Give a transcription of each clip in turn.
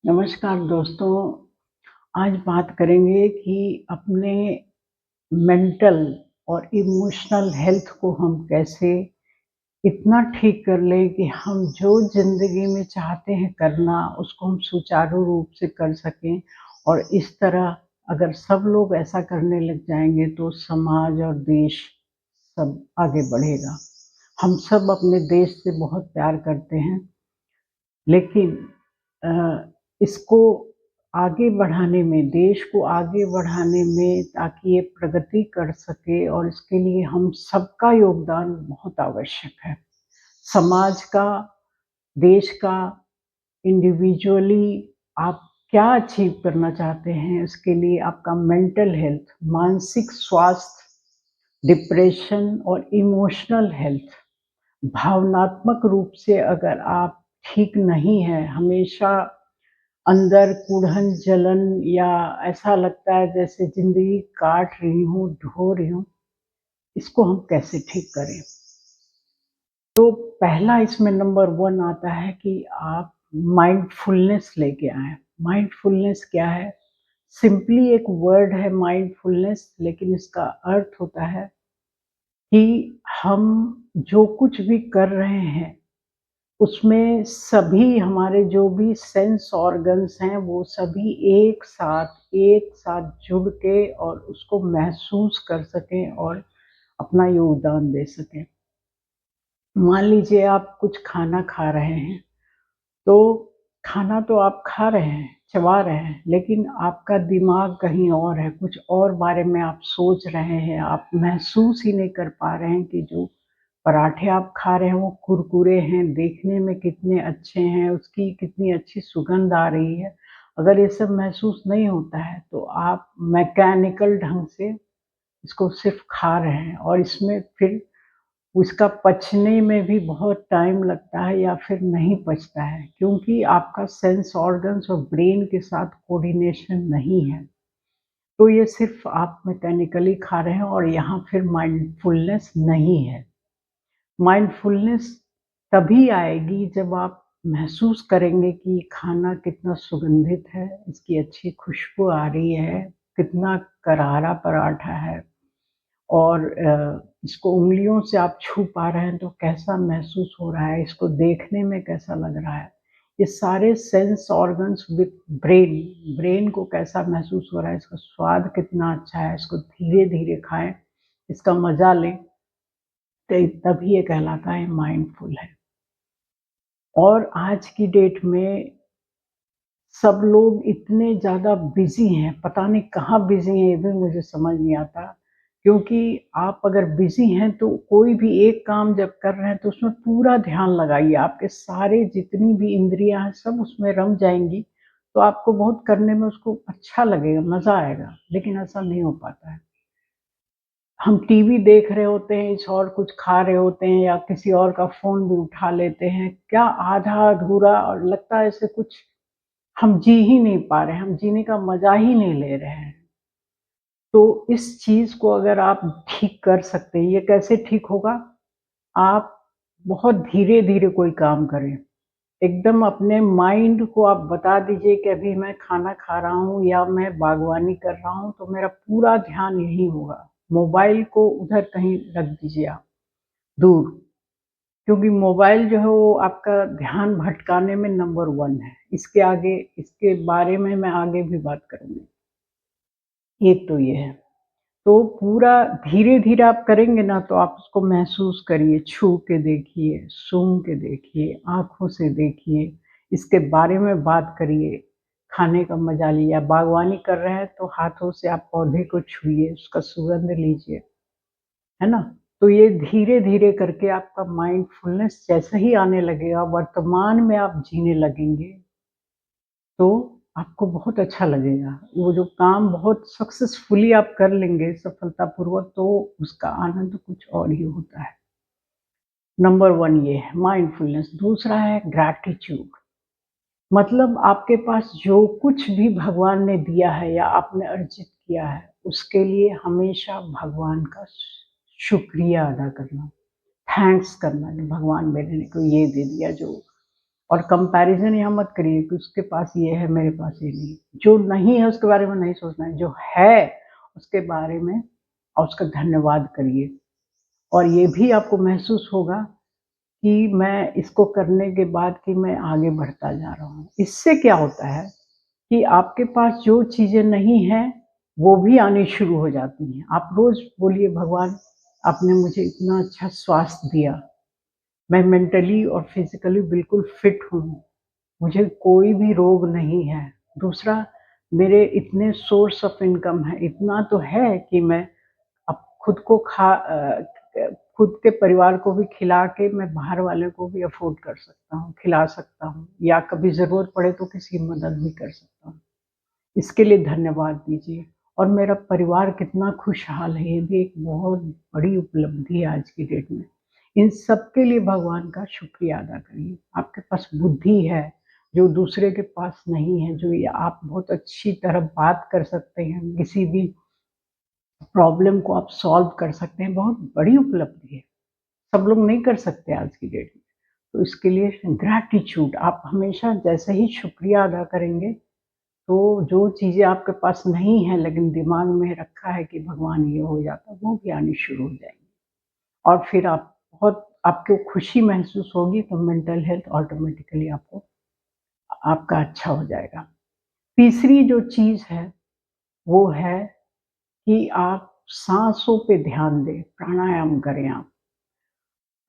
नमस्कार दोस्तों, आज बात करेंगे कि अपने मेंटल और इमोशनल हेल्थ को हम कैसे इतना ठीक कर लें कि हम जो ज़िंदगी में चाहते हैं करना, उसको हम सुचारू रूप से कर सकें और इस तरह अगर सब लोग ऐसा करने लग जाएँगे तो समाज और देश सब आगे बढ़ेगा। हम सब अपने देश से बहुत प्यार करते हैं, लेकिन इसको आगे बढ़ाने में, देश को आगे बढ़ाने में ताकि ये प्रगति कर सके और इसके लिए हम सबका योगदान बहुत आवश्यक है। समाज का, देश का, इंडिविजुअली आप क्या अचीव करना चाहते हैं, उसके लिए आपका मेंटल हेल्थ, मानसिक स्वास्थ्य, डिप्रेशन और इमोशनल हेल्थ, भावनात्मक रूप से अगर आप ठीक नहीं हैं, हमेशा अंदर कुढ़न, जलन या ऐसा लगता है जैसे ज़िंदगी काट रही हूँ, ढो रही हूँ, इसको हम कैसे ठीक करें? तो पहला इसमें नंबर 1 आता है कि आप माइंडफुलनेस लेके आएँ। माइंडफुलनेस क्या है? सिंपली एक वर्ड है माइंडफुलनेस, लेकिन इसका अर्थ होता है कि हम जो कुछ भी कर रहे हैं उसमें सभी हमारे जो भी सेंस ऑर्गन्स हैं वो सभी एक साथ जुड़ के और उसको महसूस कर सकें और अपना योगदान दे सकें। मान लीजिए आप कुछ खाना खा रहे हैं, तो खाना तो आप खा रहे हैं, चबा रहे हैं, लेकिन आपका दिमाग कहीं और है, कुछ और बारे में आप सोच रहे हैं, आप महसूस ही नहीं कर पा रहे हैं कि जो पराठे आप खा रहे हैं वो कुरकुरे हैं, देखने में कितने अच्छे हैं, उसकी कितनी अच्छी सुगंध आ रही है। अगर ये सब महसूस नहीं होता है, तो आप मैकेनिकल ढंग से इसको सिर्फ़ खा रहे हैं और इसमें फिर उसका पचने में भी बहुत टाइम लगता है या फिर नहीं पचता है, क्योंकि आपका सेंस ऑर्गन्स और ब्रेन के साथ कोऑर्डिनेशन नहीं है। तो ये सिर्फ़ आप मैकेनिकली खा रहे हैं और यहाँ फिर माइंडफुलनेस नहीं है। माइंडफुलनेस तभी आएगी जब आप महसूस करेंगे कि खाना कितना सुगंधित है, इसकी अच्छी खुशबू आ रही है, कितना करारा पराठा है और इसको उँगलियों से आप छू पा रहे हैं तो कैसा महसूस हो रहा है, इसको देखने में कैसा लग रहा है। ये सारे sense organs with brain, brain को कैसा महसूस हो रहा है, इसका स्वाद कितना अच्छा है, इसको धीरे-धीरे खाएँ, इसका मज़ा लें, तभी ये कहलाता है माइंडफुल है। और आज की डेट में सब लोग इतने ज़्यादा बिज़ी हैं, पता नहीं कहाँ बिज़ी हैं, ये भी मुझे समझ नहीं आता। क्योंकि आप अगर बिज़ी हैं तो कोई भी एक काम जब कर रहे हैं तो उसमें पूरा ध्यान लगाइए, आपके सारे जितनी भी इंद्रियाँ हैं सब उसमें रम जाएँगी, तो आपको बहुत करने में उसको अच्छा लगेगा, मज़ा आएगा, लेकिन ऐसा नहीं हो पाता है। हम टीवी देख रहे होते हैं, इस और कुछ खा रहे होते हैं या किसी और का फ़ोन भी उठा लेते हैं, क्या आधा-अधूरा और लगता है जैसे कुछ हम जी ही नहीं पा रहे हैं, हम जीने का मज़ा ही नहीं ले रहे हैं। तो इस चीज़ को अगर आप ठीक कर सकते हैं, ये कैसे ठीक होगा? आप बहुत धीरे-धीरे कोई काम करें। एकदम अपने माइंड को आप बता दीजिए कि अभी मैं खाना खा रहा हूँ या मैं बागवानी कर रहा हूँ, तो मेरा पूरा ध्यान यहीं होगा। मोबाइल को उधर कहीं रख दीजिए आप, दूर। क्योंकि मोबाइल जो है वो आपका ध्यान भटकाने में नंबर 1 है। इसके बारे में मैं आगे भी बात करूँगी। एक तो ये है। तो पूरा धीरे-धीरे आप करेंगे ना तो आप उसको महसूस करिए, छू के देखिए, सूंघ के देखिए, आँखों से देखिए, इसके बारे में बात करिए, खाने का मज़ा लिया, बागवानी कर रहे हैं तो हाथों से आप पौधे को छुइए, उसका सुगंध लीजिए। है ना? तो ये धीरे-धीरे करके आपका माइंडफुलनेस जैसे ही आने लगेगा, वर्तमान में आप जीने लगेंगे, तो आपको बहुत अच्छा लगेगा। वो जो काम बहुत सक्सेसफुली आप कर लेंगे सफलतापूर्वक, तो उसका आनंद कुछ और ही होता है। नंबर 1 ये है माइंडफुलनेस। दूसरा है ग्रैटिट्यूड। मतलब आपके पास जो कुछ भी भगवान ने दिया है या आपने अर्जित किया है, उसके लिए हमेशा भगवान का शुक्रिया अदा करना। थैंक्स करना कि भगवान मेरे को ये दे दिया जो, और कंपैरिज़न यहाँ मत करिए कि उसके पास ये है, मेरे पास ये नहीं। जो नहीं है उसके बारे में नहीं सोचना है, जो है उसके बारे में और उसका धन्यवाद करिए। और ये भी आपको महसूस होगा कि मैं इसको करने के बाद कि मैं आगे बढ़ता जा रहा हूँ। इससे क्या होता है कि आपके पास जो चीज़ें नहीं हैं, वो भी आनी शुरू हो जाती हैं। आप रोज़ बोलिए, भगवान आपने मुझे इतना अच्छा स्वास्थ्य दिया, मैं मेंटली और फिज़िकली बिल्कुल फिट हूँ, मुझे कोई भी रोग नहीं है। दूसरा, मेरे इतने सोर्स ऑफ इनकम है, इतना तो है कि मैं अब खुद के परिवार को भी खिला के मैं बाहर वाले को भी अफ़ोर्ड कर सकता हूँ, खिला सकता हूँ या कभी ज़रूरत पड़े तो किसी की मदद भी कर सकता हूँ। इसके लिए धन्यवाद दीजिए। और मेरा परिवार कितना खुशहाल है, ये भी एक बहुत बड़ी उपलब्धि है आज की डेट में। इन सब के लिए भगवान का शुक्रिया अदा करिए। आपके पास बुद्धि है, जो दूसरे के पास नहीं है, जो ये आप बहुत अच्छी तरह बात कर सकते हैं, किसी भी प्रॉब्लम को आप सॉल्व कर सकते हैं, बहुत बड़ी उपलब्धि है। सब लोग नहीं कर सकते आज की डेट में। तो इसके लिए ग्रैटिट्यूड आप हमेशा जैसे ही शुक्रिया अदा करेंगे, तो जो चीज़ें आपके पास नहीं है लेकिन दिमाग में रखा है कि भगवान ये हो जाता, वो भी आनी शुरू हो जाएँगी। और फिर आप बहुत आपको खुशी महसूस होगी तो मेंटल हेल्थ ऑटोमेटिकली आपको आपका अच्छा हो जाएगा। तीसरी जो चीज़ है, वो है कि आप साँसों पे ध्यान दें, प्राणायाम करें आप।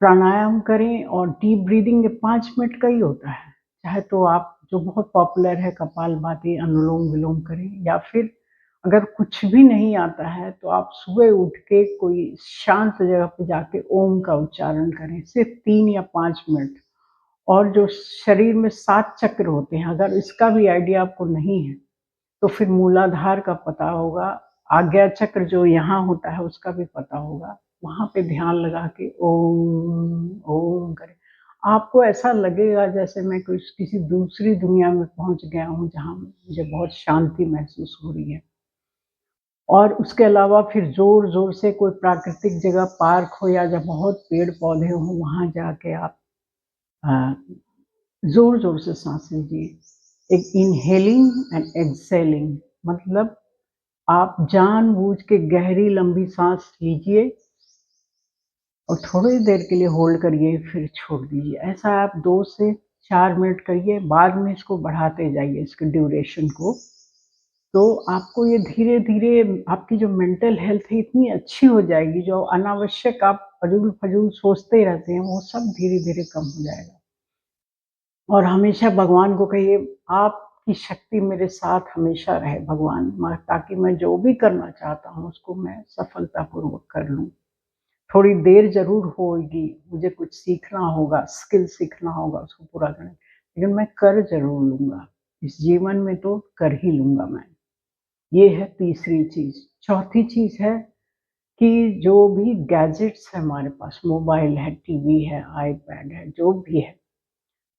प्राणायाम करें और डीप ब्रीथिंग ये 5 मिनट का ही होता है। चाहे तो आप जो बहुत पॉपुलर है कपालभाति, अनुलोम-विलोम करें या फिर अगर कुछ भी नहीं आता है तो आप सुबह उठ के कोई शांत जगह पे जाके ओम का उच्चारण करें, सिर्फ़ 3 या 5 मिनट। और जो शरीर में 7 चक्र होते हैं, अगर इसका भी आइडिया आपको नहीं है, तो फिर मूलाधार का पता होगा, आज्ञा चक्र जो यहाँ होता है उसका भी पता होगा। वहाँ पे ध्यान लगा के ओम, ओम करें। आपको ऐसा लगेगा जैसे मैं कोई किसी दूसरी दुनिया में पहुँच गया हूँ, जहाँ मुझे बहुत शांति महसूस हो रही है। और उसके अलावा फिर ज़ोर-ज़ोर से कोई प्राकृतिक जगह पार्क हो या जहाँ बहुत पेड़-पौधे हों, वहाँ जाके आप अ, ज़ोर-ज़ोर से साँस लीजिए। एक इन्हेलिंग एंड एक्सहेलिंग मतलब आप जानबूझ के गहरी लंबी साँस लीजिए और थोड़ी देर के लिए होल्ड करिए, फिर छोड़ दीजिए। ऐसा आप 2 से 4 मिनट करिए, बाद में इसको बढ़ाते जाइए इसकी ड्यूरेशन को। तो आपको ये धीरे-धीरे आपकी जो मेंटल हेल्थ है इतनी अच्छी हो जाएगी, जो अनावश्यक आप फ़ज़ूल-फ़ज़ूल सोचते रहते हैं, वो सब धीरे-धीरे कम हो जाएगा। और हमेशा भगवान को कहिए, आपकी शक्ति मेरे साथ हमेशा रहे भगवान, ताकि मैं जो भी करना चाहता हूँ उसको मैं सफलतापूर्वक कर लूँ। थोड़ी देर ज़रूर होएगी, मुझे कुछ सीखना होगा, स्किल सीखना होगा उसको पूरा करने, लेकिन मैं कर ज़रूर लूँगा। इस जीवन में तो कर ही लूँगा मैं। ये है तीसरी चीज़। चौथी चीज़ है कि जो भी गैजेट्स हैं हमारे पास, मोबाइल है, टीवी है, आईपैड है, जो भी है,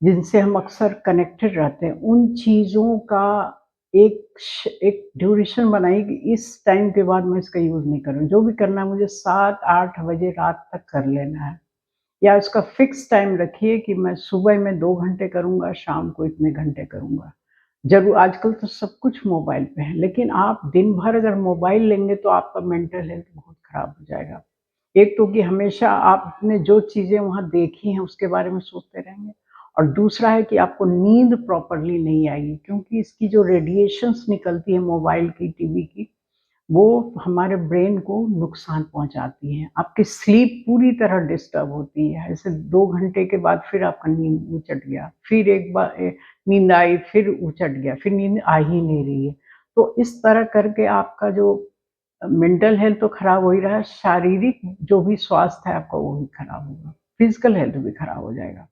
जिनसे हम अक्सर कनेक्टेड रहते हैं, उन चीज़ों का एक ड्यूरेशन बनाइए कि इस टाइम के बाद मैं इसका यूज़ नहीं करूँ। जो भी करना है मुझे 7-8 बजे रात तक कर लेना है। या इसका फ़िक्स टाइम रखिए कि मैं सुबह में 2 घंटे करूँगा, शाम को इतने घंटे करूँगा। ज़रूर आजकल तो सब कुछ मोबाइल पे है, लेकिन आप दिन भर अगर मोबाइल लेंगे तो आपका मेंटल हेल्थ बहुत खराब हो जाएगा। एक तो कि हमेशा आपने जो चीज़ें वहाँ देखी हैं उसके बारे में सोचते रहेंगे और दूसरा है कि आपको नींद प्रॉपर्ली नहीं आएगी क्योंकि इसकी जो रेडिएशंस निकलती है मोबाइल की, टीवी की, वो हमारे ब्रेन को नुकसान पहुँचाती हैं। आपकी स्लीप पूरी तरह डिस्टर्ब होती है। ऐसे 2 घंटे के बाद फिर आपका नींद उचट गया, फिर एक बार नींद आई, फिर उचट गया, फिर नींद आ ही नहीं रही है। तो इस तरह करके आपका जो मेंटल हेल्थ तो खराब हो ही रहा है, शारीरिक जो भी स्वास्थ्य है आपका वो भी खराब होगा, फिज़िकल हेल्थ भी खराब हो जाएगा।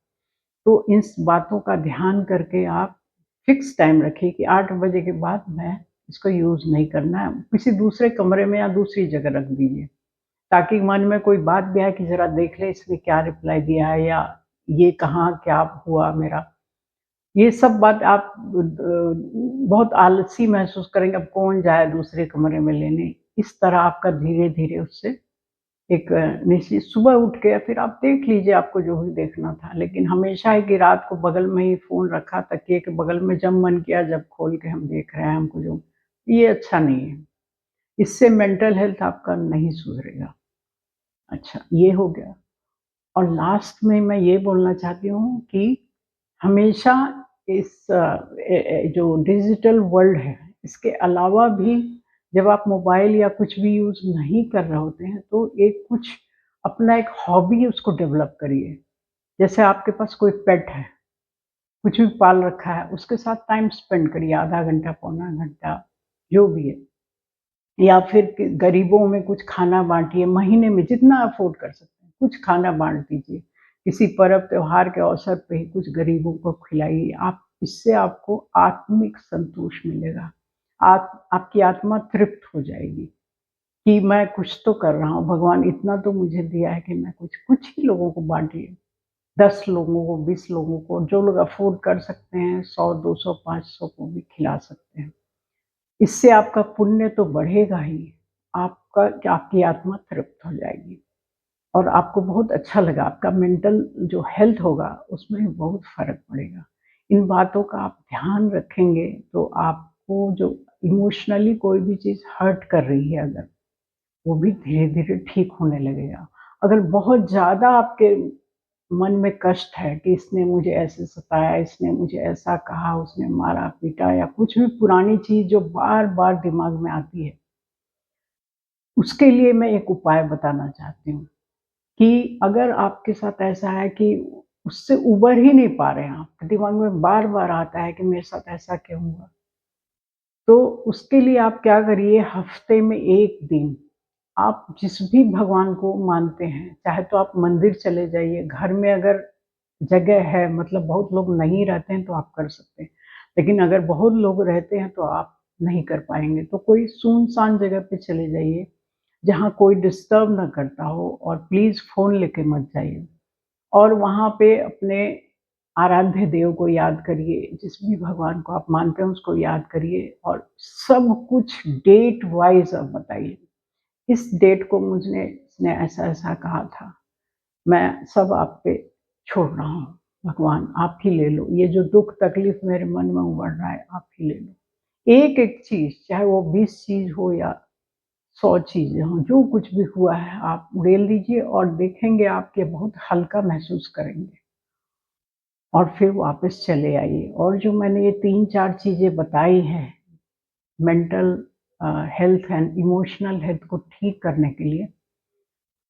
तो इन बातों का ध्यान करके आप फिक्स टाइम रखिए कि 8 बजे के बाद मैं इसको यूज़ नहीं करना है। किसी दूसरे कमरे में या दूसरी जगह रख दीजिए, ताकि मन में कोई बात भी आए कि ज़रा देख ले इसने क्या रिप्लाई दिया है या ये कहाँ क्या हुआ मेरा। ये सब बात आप बहुत आलसी महसूस करेंगे, अब कौन जाए दूसरे कमरे में लेने। इस तरह आपका धीरे-धीरे उससे एक निश्चित सुबह उठ के फिर आप देख लीजिए आपको जो भी देखना था, लेकिन हमेशा है कि रात को बगल में ही फ़ोन रखा तकिए के बगल में, जब मन किया जब खोल के हम देख रहे हैं हमको जो ये अच्छा नहीं है। इससे मेंटल हेल्थ आपका नहीं सुधरेगा। अच्छा, ये हो गया। और लास्ट में मैं ये बोलना चाहती हूँ कि हमेशा इस जो डिजिटल वर्ल्ड है, इसके अलावा भी जब आप मोबाइल या कुछ भी यूज़ नहीं कर रहे होते हैं, तो एक कुछ अपना एक हॉबी उसको डेवलप करिए। जैसे आपके पास कोई पेट है, कुछ भी पाल रखा है, उसके साथ टाइम स्पेंड करिए, आधा घंटा, पौना घंटा, जो भी है। या फिर कि गरीबों में कुछ खाना बाँटिए, महीने में जितना अफ़ोर्ड कर सकते हैं, कुछ खाना बाँट दीजिए। किसी पर्व त्योहार के अवसर पे ही कुछ गरीबों को खिलाइए। आप इससे आपको आत्मिक संतोष मिलेगा। आपकी आत्मा तृप्त हो जाएगी कि मैं कुछ तो कर रहा हूँ, भगवान इतना तो मुझे दिया है कि मैं कुछ ही लोगों को बाँटिए। 10 लोगों को, 20 लोगों को, जो लोग अफ़ोर्ड कर सकते हैं, 100, 200, 500 को भी खिला सकते हैं। इससे आपका पुण्य तो बढ़ेगा ही, आपकी आत्मा तृप्त हो जाएगी और आपको बहुत अच्छा लगा, आपका मेंटल जो हेल्थ होगा, उसमें बहुत फ़र्क पड़ेगा। इन बातों का आप ध्यान रखेंगे, तो आपको जो इमोशनली कोई भी चीज़ हर्ट कर रही है अगर, वो भी धीरे-धीरे ठीक होने लगेगा। अगर बहुत ज़्यादा आपके मन में कष्ट है कि इसने मुझे ऐसे सताया, इसने मुझे ऐसा कहा, उसने मारा-पीटा या कुछ भी पुरानी चीज़ जो बार-बार दिमाग में आती है, उसके लिए मैं एक उपाय बताना चाहती हूँ कि अगर आपके साथ ऐसा है कि उससे उबर ही नहीं पा रहे हैं आप, दिमाग में बार-बार आता है कि मेरे साथ ऐसा क्यों हुआ? तो उसके लिए आप क्या करिए, हफ़्ते में 1 दिन आप जिस भी भगवान को मानते हैं, चाहे तो आप मंदिर चले जाइए, घर में अगर जगह है, मतलब बहुत लोग नहीं रहते हैं तो आप कर सकते हैं। लेकिन अगर बहुत लोग रहते हैं तो आप नहीं कर पाएँगे, तो कोई सुनसान जगह पे चले जाइए, जहाँ कोई डिस्टर्ब ना करता हो, और प्लीज़ फ़ोन लेके मत जाइए। और वहाँ पे अपने आराध्य देव को याद करिए, जिस भी भगवान को आप मानते हैं उसको याद करिए और सब कुछ डेट वाइज़ आप बताइए। इस डेट को मुझने इसने ऐसा-ऐसा कहा था, मैं सब आप पे छोड़ रहा हूँ, भगवान आप ही ले लो, ये जो दुःख तकलीफ़ मेरे मन में उमड़ रहा है, आप ही ले लो। एक-एक चीज़, चाहे वो 20 चीज़ हो या 100 चीज़ें हों, जो कुछ भी हुआ है आप उड़ेल दीजिए और देखेंगे आप कि बहुत हल्का महसूस करेंगे और फिर वापस चले आइए। और जो मैंने ये 3-4 चीज़ें बताई हैं, mental health and emotional health को ठीक करने के लिए,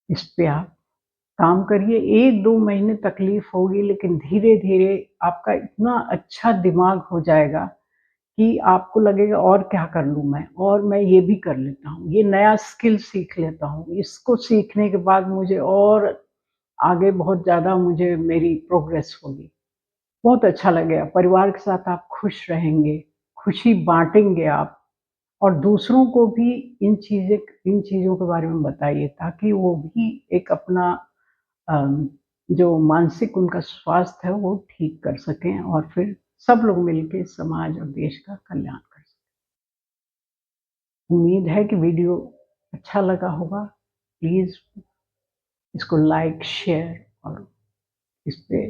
इस पे आप काम करिए। 1-2 महीने तकलीफ़ होगी, लेकिन धीरे-धीरे आपका इतना अच्छा दिमाग हो जाएगा कि आपको लगेगा और क्या कर लूँ मैं? और मैं ये भी कर लेता हूँ, ये नया स्किल सीख लेता हूँ। इसको सीखने के बाद मुझे और आगे बहुत ज़्यादा मुझे मेरी प्रोग्रेस होगी। बहुत अच्छा लगेगा, परिवार के साथ आप खुश रहेंगे, खुशी बाँटेंगे आप, और दूसरों को भी इन चीज़ों के बारे में बताइए, ताकि वो भी एक अपना अम, जो मानसिक उनका स्वास्थ्य है वो ठीक कर सकें और फिर सब लोग मिलके समाज और देश का कल्याण कर सकें। उम्मीद है कि वीडियो अच्छा लगा होगा। प्लीज़ इसको लाइक, शेयर और इस पे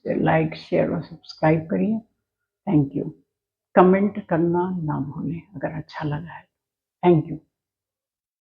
लाइक, शेयर और सब्सक्राइब करिए। Thank you. कमेंट करना ना भूलें अगर अच्छा लगा है। Thank you.